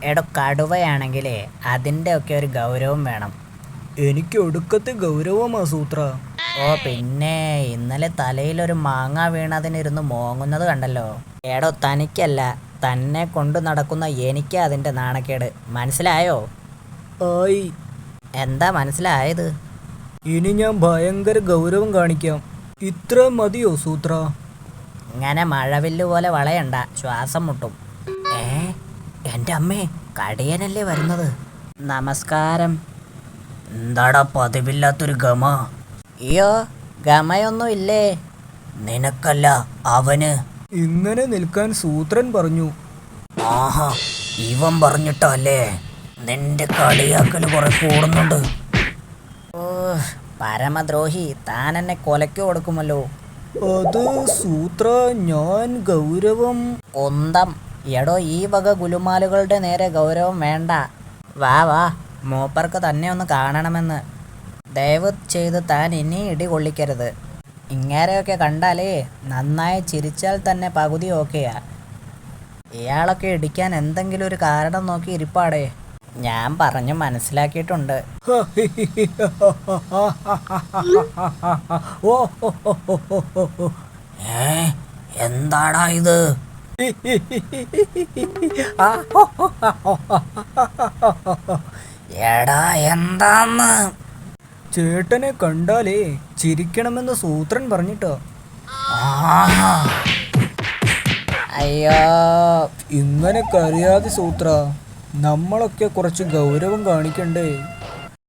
എടോ കടുവയാണെങ്കിലേ അതിൻ്റെ ഒക്കെ ഒരു ഗൗരവം വേണം. എനിക്ക് ഒടുക്കത്തെ ഗൗരവമാ സൂത്ര. ഓ പിന്നെ ഇന്നലെ തലയിലൊരു മാങ്ങ വീണതിനിരുന്ന് മോങ്ങുന്നത് കണ്ടല്ലോ. എടോ തനിക്കല്ല, തന്നെ കൊണ്ടു നടക്കുന്ന എനിക്ക് അതിൻ്റെ നാണക്കേട്. മനസ്സിലായോ? ആയി. എന്താ മനസ്സിലായത്? ഇനി ഞാൻ ഭയങ്കര ഗൗരവം കാണിക്കാം. ഇത്ര മതിയോ സൂത്ര? ഇങ്ങനെ മഴവില്ല് പോലെ വളയണ്ട, ശ്വാസം മുട്ടും. എൻ്റെ അമ്മേ, കടിയനല്ലേ വരുന്നത്. നമസ്കാരം. എന്താടാ പതിവില്ലാത്തൊരു ഗമ? അയ്യോ, ഗമയൊന്നും ഇല്ലേ. നിനക്കല്ല, അവന്. ഇങ്ങനെ നിൽക്കാൻ സൂത്രൻ പറഞ്ഞു. ആഹാ, ഇവൻ പറഞ്ഞിട്ടല്ലേ? നിന്റെ കളിയാക്കല് കുറെ കൂടുന്നുണ്ട്. ഓ പരമദ്രോഹി, താൻ എന്നെ കൊലയ്ക്ക് കൊടുക്കുമല്ലോ. അത് സൂത്ര, ഞാൻ ഗൗരവം. ഒന്തം. എടോ, ഈ വക ഗുലുമാലുകളുടെ നേരെ ഗൗരവം വേണ്ട. വാ വാ, മൂപ്പർക്ക് തന്നെ ഒന്ന് കാണണമെന്ന്. ദയവ് ചെയ്ത് താൻ ഇനി ഇടി കൊള്ളിക്കരുത്. ഇങ്ങനെയൊക്കെ കണ്ടാലേ നന്നായി ചിരിച്ചാൽ തന്നെ പകുതി ഓക്കെയാ. ഇയാളൊക്കെ ഇടിക്കാൻ എന്തെങ്കിലും ഒരു കാരണം നോക്കി ഇരിപ്പാടേ. ഞാൻ പറഞ്ഞു മനസ്സിലാക്കിയിട്ടുണ്ട്. എന്താടാ ഇത്? എടാ എന്താന്ന്? ചേട്ടനെ കണ്ടാലേ ചിരിക്കണമെന്ന് സൂത്രൻ പറഞ്ഞിട്ടോ. അയ്യോ, ഇങ്ങനെ കരയാതെ സൂത്ര, നമ്മളൊക്കെ കുറച്ച് ഗൗരവം കാണിക്കണ്ടേ?